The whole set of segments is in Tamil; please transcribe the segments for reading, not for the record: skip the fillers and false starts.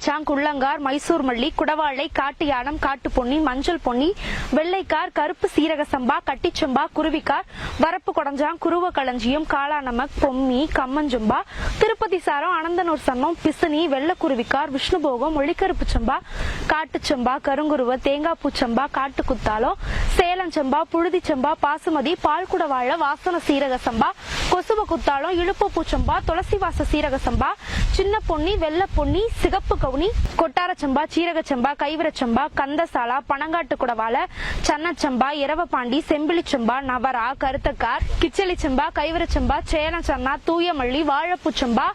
மலைச்சாங், குள்ளங்கார், மைசூர் மல்லி, குடவாழை, காட்டு யானம், காட்டு பொன்னி, மஞ்சள் பொன்னி, வெள்ளைக்கார், கருப்பு சீரக சம்பா, கட்டிச்சம்பா, குருவிக்கார், வரப்பு கொடஞ்சாங், குருவ களஞ்சியம், காளாநமக், பொம்மி, கம்மஞ்சம்பா, திருப்பதி சாரம், அனந்தனூர் சன்னம், பிசினி, வெள்ளக்குருவிக்கார், விஷ்ணுபோகம், ஒளிக்கருப்பு சம்பா, காட்டுச்சம்பா, கருங்குருவ, தேங்காய் பூச்சம்பா, காட்டு குத்தாலம், சேலம் சம்பா, புழுதி சம்பா, பாசுமதி, பால்குடவாழ, வாசன சீரக சம்பா, கொசுவ குத்தாலம், இழுப்பு பூச்சம்பா, துளசிவாச சீரக சம்பா, சின்ன பொன்னி, வெள்ள பொன்னி, சிகப்பு கவுனி, கொட்டாரச்சம்பா, சீரகச்சம்பா, கைவரச்சம்பா, கந்தசாலா, பனங்காட்டு குடவால, சன்னச்சம்பா, இரவப்பாண்டி, செம்பிலிச்சம்பா, நவரா, கருத்தக்கார், கிச்சலிச்சம்பா, கைவரச்சம்பா, சேனச்சன்னா, தூயமல்லி, வாழைப்பூச்சம்பா,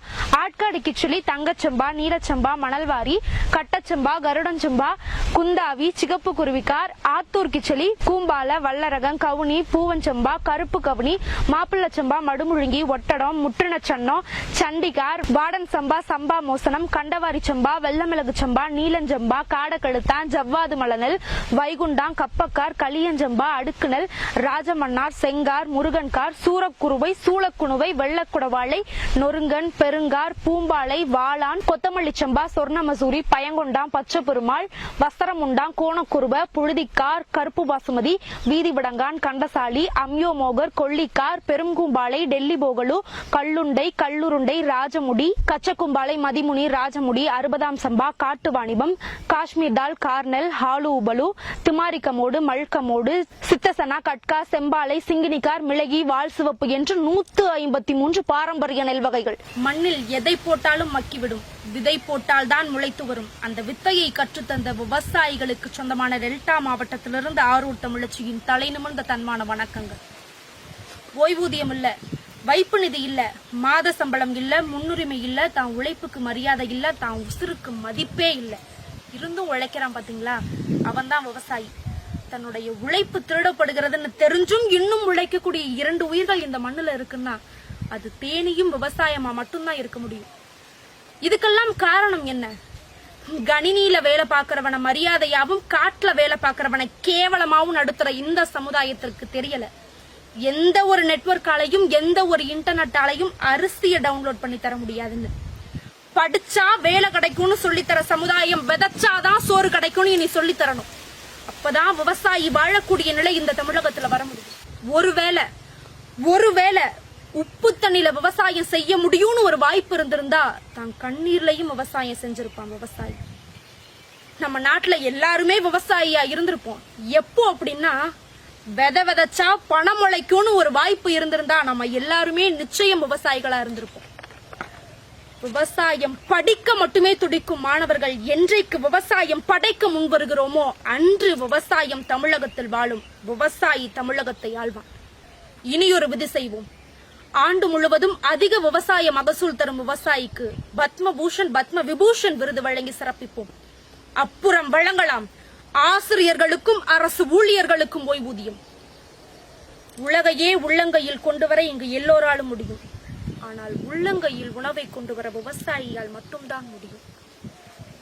ஆட்காடு கிச்சலி, தங்கச்சம்பா, நீலச்சம்பா, மணல்வாரி, கட்டச்சம்பா, கருடஞ்சம்பா, குந்தாவி, சிகப்பு குருவிக்கார், ஆத்தூர் கிச்சலி, கூம்பால, வல்லரகம், கவுனி, பூவஞ்சம்பா, கருப்பு கவுனி, மாப்பிள்ளச்சம்பா, மடுமுழுங்கி, ஒட்டடம், முற்றினச்சன்னம், சண்டிகார், வாடன் சம்பா, சம்பா மோசனம், கண்டவாரி சம்பா, வெள்ளமிளகு சம்பா, நீலஞ்சம்பா, காடக்கழுத்தான், ஜவ்வாது மலனல், வைகுண்டாங், கப்பக்கார், களியஞ்சம்பா, அடுக்குனல், ராஜமன்னார், செங்கார், முருகன்கார், சூரக்குருவை, சூளக்குணுவை, வெள்ளக்குடவாளை, நொருங்கன், பெருங்கார், பூம்பாளை, வாளான், கொத்தமல்லி சம்பா, சொர்ணமசூரி, பயங்கொண்டாம், பச்சை பெருமாள், வஸ்திரமுண்டாங், கோணக்குருவ, புழுதிக்கார், கருப்பு பாசுமதி, வீதிவிடங்கான், கண்டசாலி, அம்யோமோகர், கொல்லிக்கார், பெருங்கூம்பாளை, டெல்லி போகலு, கல்லுண்டை, கல்லுருண்டை, ராஜமுடி, கச்சக்கும்பாளை, மதிமுனி, ராஜமுடி, 60ஆம் சம்பா, காட்டு வாணிபம், காஷ்மீர் தால், கார்னல், ஹாலு உபலு, திமாரிக்கமோடு, மல்கமோடு, சித்தசனா, கட்கா, செம்பாலை, சிங்கினிக்கார், மிளகி, வால் சிவப்பு என்று 153 பாரம்பரிய நெல் வகைகள். மண்ணில் எதை போட்டாலும் மக்கிவிடும், விதை போட்டால் தான் முளைத்து வரும். அந்த வித்தையை கற்றுத்தந்த விவசாயிகளுக்கு சொந்தமான டெல்டா மாவட்டத்திலிருந்து ஆரூர் தமிழச்சியின் தலை நிமிர்ந்த தன்மான வணக்கங்கள். ஓய்வூதியம் இல்ல, வைப்பு நிதி இல்ல, மாத சம்பளம் இல்ல, முன்னுரிமை இல்ல, தான் உழைப்புக்கு மரியாதை இல்ல, தான் உசுருக்கு மதிப்பே இல்ல, இருந்தும் உழைக்கிறான் பாத்தீங்களா, அவன் தான் விவசாயி. தன்னுடைய உழைப்பு திருடப்படுகிறதுன்னு தெரிஞ்சும் இன்னும் உழைக்கக்கூடிய 2 உயிர்கள் இந்த மண்ணுல இருக்குன்னா அது தேனியும் விவசாயமா மட்டும்தான் இருக்க முடியும். இதுக்கெல்லாம் காரணம் என்ன? கணினியில வேலை பார்க்கறவன மரியாதையாவும், காட்டுல வேலை பார்க்கறவன கேவலமாவும் நடத்துற இந்த சமுதாயத்திற்கு தெரியல. எந்த ஒரு நெட்வொர்க்காலையும், எந்த ஒரு இன்டர்நெட்டாலையும் அரிசியை டவுன்லோட் பண்ணி தர முடியாதுன்னு, படிச்சா வேலை கிடைக்கும்னு சொல்லித்தர சமுதாயம் விதைச்சாதான் சோறு கிடைக்கும்னு இனி சொல்லி தரணும். அப்பதான் விவசாயி வாழக்கூடிய நிலை இந்த தமிழகத்துல வர முடியும். ஒருவேளை உப்பு தண்ணியில விவசாயம் செய்ய முடியும்னு ஒரு வாய்ப்பு இருந்திருந்தா தான் கண்ணீர்லயும் விவசாயம் செஞ்சிருப்பான் விவசாயி. நம்ம நாட்டுல எல்லாருமே விவசாயியா இருந்திருப்போம். எப்போ அப்படின்னா, விதைச்சா பணம் முளைக்கும்னு ஒரு வாய்ப்பு இருந்திருந்தா நம்ம எல்லாருமே நிச்சயம் விவசாயிகளா இருந்திருப்போம். விவசாயம் படிக்க மட்டுமே துடிக்கும் மாணவர்கள் என்றைக்கு விவசாயம் படைக்க முன் வருகிறோமோ அன்று விவசாயம் தமிழகத்தில் வாழும். விவசாயி தமிழகத்தை ஆள்வான். இனியொரு விதி செய்வோம். ஆண்டு முழுவதும் அதிக விவசாய மகசூல் தரும் விவசாயிக்கு பத்மபூஷன், பத்ம விபூஷன் விருது வழங்கி சிறப்பிப்போம். அப்புறம் வழங்கலாம் ஆசிரியர்களுக்கும் அரசு ஊழியர்களுக்கும் ஓய்வூதியம். உலகையே உள்ளங்கையில் கொண்டு வர இங்கு எல்லோராலும் முடியும். ஆனால் உள்ளங்கையில் உணவை கொண்டு வர விவசாயியால் மட்டும்தான் முடியும்.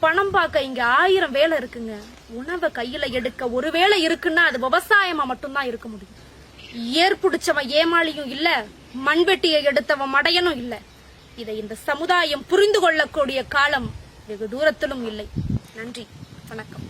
பணம் பார்க்க இங்க 1000 வேலை இருக்குங்க. உணவை கையில எடுக்க ஒரு வேலை இருக்குன்னா அது விவசாயமா மட்டும்தான் இருக்க முடியும். ஏற்புடிச்சவன் ஏமாளியும் இல்ல, மண்வெட்டியை எடுத்தவன் மடையனும் இல்ல. இதை இந்த சமுதாயம் புரிந்து கொள்ளக்கூடிய காலம் வெகு தூரத்திலும் இல்லை. நன்றி, வணக்கம்.